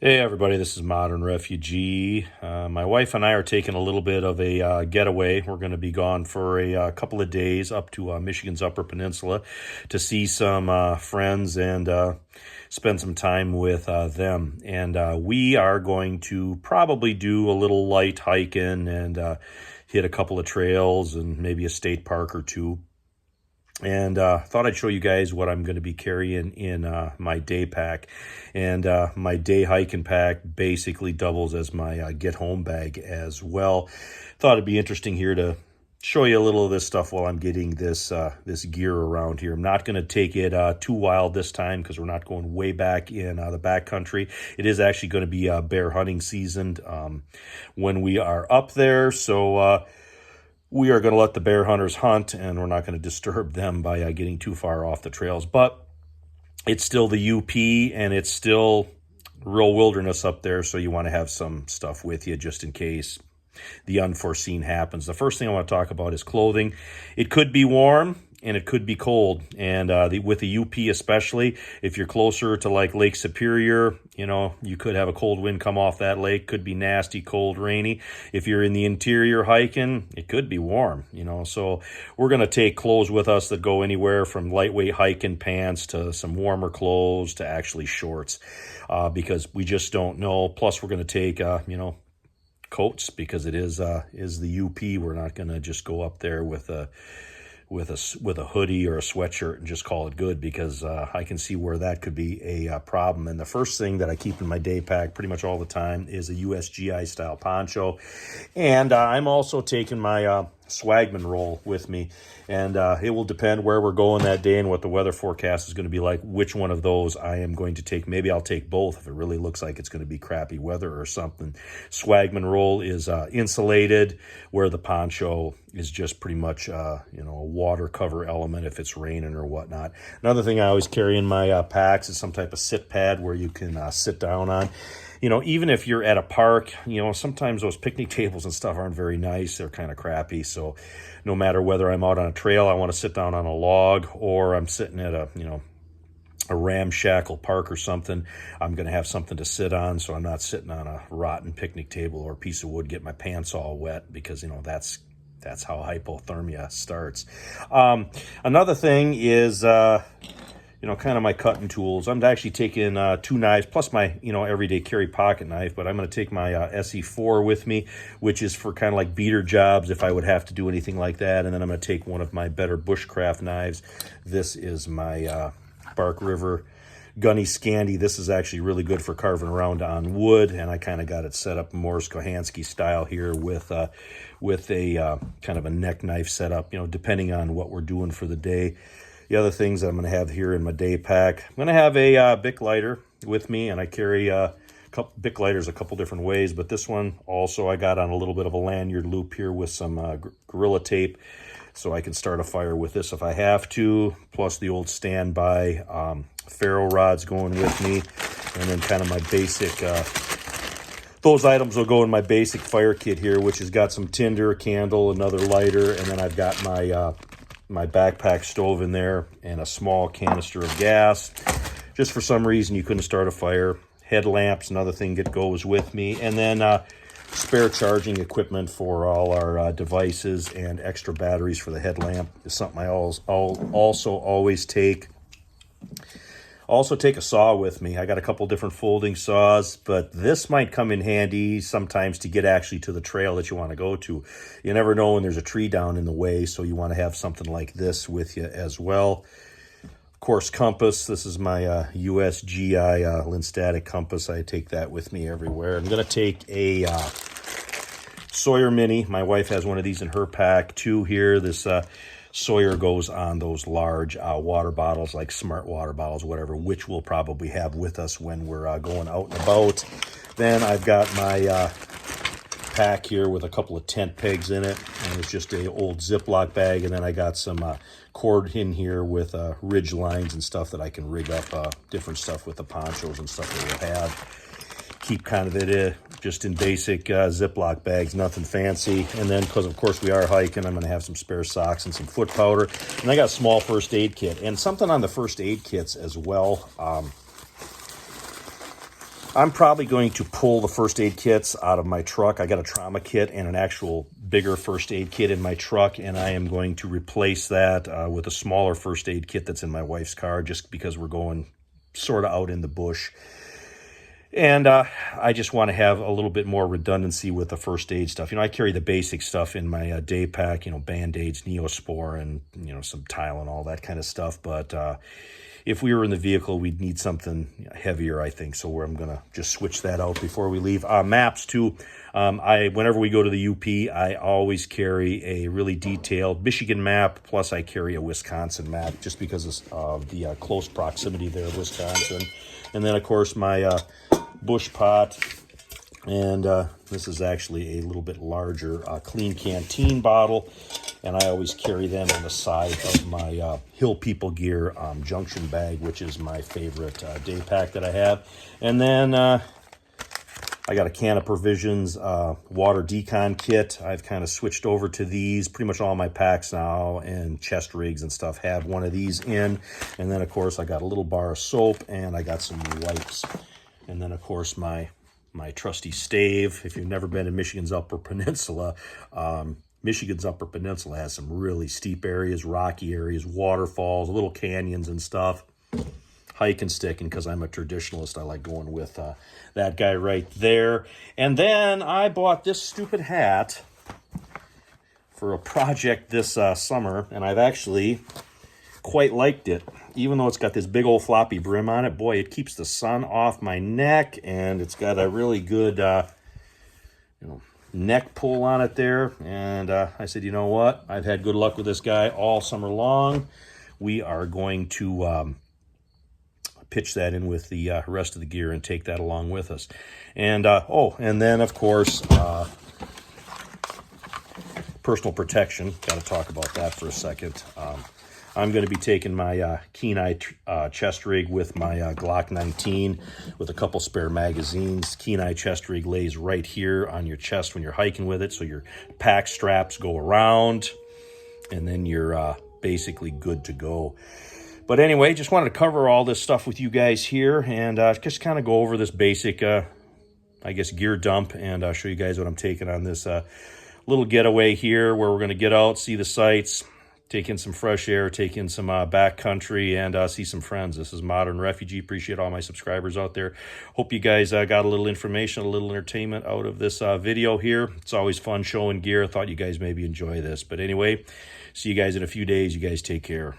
Hey everybody, this is Modern Refugee. My wife and I are taking a little bit of a getaway. We're going to be gone for a couple of days up to Michigan's Upper Peninsula to see some friends and spend some time with them. And we are going to probably do a little light hiking and hit a couple of trails and maybe a state park or two. And thought I'd show you guys what I'm going to be carrying in my day pack. And my day hiking pack basically doubles as my get home bag as well. Thought it'd be interesting here to show you a little of this stuff while I'm getting this this gear around here. I'm not going to take it too wild this time because we're not going way back in the backcountry. It is actually going to be bear hunting season when we are up there. So we are going to let the bear hunters hunt, and we're not going to disturb them by getting too far off the trails. But it's still the UP, and it's still real wilderness up there, so you want to have some stuff with you just in case the unforeseen happens. The first thing I want to talk about is clothing. It could be warm and it could be cold, and with the UP especially, if you're closer to like Lake Superior, you know, you could have a cold wind come off that lake. Could be nasty, cold, rainy. If you're in the interior hiking, it could be warm, you know. So we're going to take clothes with us that go anywhere from lightweight hiking pants to some warmer clothes to actually shorts, because we just don't know. Plus, we're going to take, coats, because it is the UP. We're not going to just go up there with a hoodie or a sweatshirt and just call it good, because I can see where that could be a problem. And the first thing that I keep in my day pack pretty much all the time is a USGI style poncho. And I'm also taking my Swagman roll with me, and it will depend where we're going that day and what the weather forecast is going to be like, which one of those I am going to take. Maybe I'll take both if it really looks like it's going to be crappy weather or something. Swagman roll is insulated, where the poncho is just pretty much a water cover element if it's raining or whatnot. Another thing I always carry in my packs is some type of sit pad where you can sit down on. You know, even if you're at a park, sometimes those picnic tables and stuff aren't very nice. They're kind of crappy. So no matter whether I'm out on a trail, I want to sit down on a log, or I'm sitting at a ramshackle park or something, I'm going to have something to sit on, so I'm not sitting on a rotten picnic table or a piece of wood, get my pants all wet, because, that's how hypothermia starts. Another thing is, kind of my cutting tools. I'm actually taking 2 knives plus my, everyday carry pocket knife, but I'm going to take my SE4 with me, which is for kind of like beater jobs if I would have to do anything like that. And then I'm going to take one of my better bushcraft knives. This is my Bark River Gunny Scandy. This is actually really good for carving around on wood, and I kind of got it set up Morris Kohansky style here with a kind of a neck knife setup, depending on what we're doing for the day. The other things that I'm going to have here in my day pack, I'm going to have a Bic lighter with me, and I carry Bic lighters a couple different ways, but this one also I got on a little bit of a lanyard loop here with some Gorilla tape, so I can start a fire with this if I have to, plus the old standby ferro rods going with me, and then kind of my basic, those items will go in my basic fire kit here, which has got some tinder, a candle, another lighter, and then I've got my backpack stove in there and a small canister of gas. Just for some reason you couldn't start a fire. Headlamps, another thing that goes with me, and then spare charging equipment for all our devices, and extra batteries for the headlamp is something I also always take. Also take a saw with me. I got a couple different folding saws, but this might come in handy sometimes to get actually to the trail that you want to go to. You never know when there's a tree down in the way, so you want to have something like this with you as well. Of course, compass. This is my USGI Linstatic compass. I take that with me everywhere. I'm going to take a Sawyer Mini. My wife has one of these in her pack too here. This Sawyer goes on those large water bottles, like smart water bottles, whatever, which we'll probably have with us when we're going out and about. Then I've got my pack here with a couple of tent pegs in it, and it's just a old Ziploc bag. And then I got some cord in here with Ridgelines and stuff that I can rig up different stuff with the ponchos and stuff that we'll have. Keep kind of it just in basic Ziploc bags, nothing fancy. And then, because of course we are hiking, I'm going to have some spare socks and some foot powder. And I got a small first aid kit, and something on the first aid kits as well. I'm probably going to pull the first aid kits out of my truck. I got a trauma kit and an actual bigger first aid kit in my truck, and I am going to replace that with a smaller first aid kit that's in my wife's car, just because we're going sort of out in the bush. And I just want to have a little bit more redundancy with the first aid stuff. I carry the basic stuff in my day pack, Band-Aids, Neospore, and, some Tylenol, that kind of stuff. But if we were in the vehicle, we'd need something heavier, I think. So I'm going to just switch that out before we leave. Maps, too. Whenever we go to the UP, I always carry a really detailed Michigan map, plus I carry a Wisconsin map, just because of the close proximity there of Wisconsin. And then, of course, my bush pot, and this is actually a little bit larger clean canteen bottle, and I always carry them on the side of my Hill People Gear junction bag, which is my favorite day pack that I have. And then I got a can of provisions, water decon kit. I've kind of switched over to these. Pretty much all my packs now and chest rigs and stuff have one of these in. And then, of course, I got a little bar of soap, and I got some wipes. And then, of course, my trusty stave. If you've never been to Michigan's Upper Peninsula, Michigan's Upper Peninsula has some really steep areas, rocky areas, waterfalls, little canyons and stuff. Hiking, sticking, because I'm a traditionalist. I like going with that guy right there. And then I bought this stupid hat for a project this summer, and I've actually quite liked it. Even though it's got this big old floppy brim on it, boy, it keeps the sun off my neck, and it's got a really good neck pull on it there. And I said, you know what? I've had good luck with this guy all summer long. We are going to pitch that in with the rest of the gear and take that along with us. And and then, of course, personal protection. Got to talk about that for a second. I'm going to be taking my Kenai chest rig with my Glock 19 with a couple spare magazines. Kenai chest rig lays right here on your chest when you're hiking with it, so your pack straps go around, and then you're basically good to go. But anyway, just wanted to cover all this stuff with you guys here, and just kind of go over this basic, gear dump, and show you guys what I'm taking on this little getaway here, where we're going to get out, see the sights, take in some fresh air, take in some backcountry, and see some friends. This is Modern Refugee. Appreciate all my subscribers out there. Hope you guys got a little information, a little entertainment out of this video here. It's always fun showing gear. I thought you guys maybe enjoy this. But anyway, see you guys in a few days. You guys take care.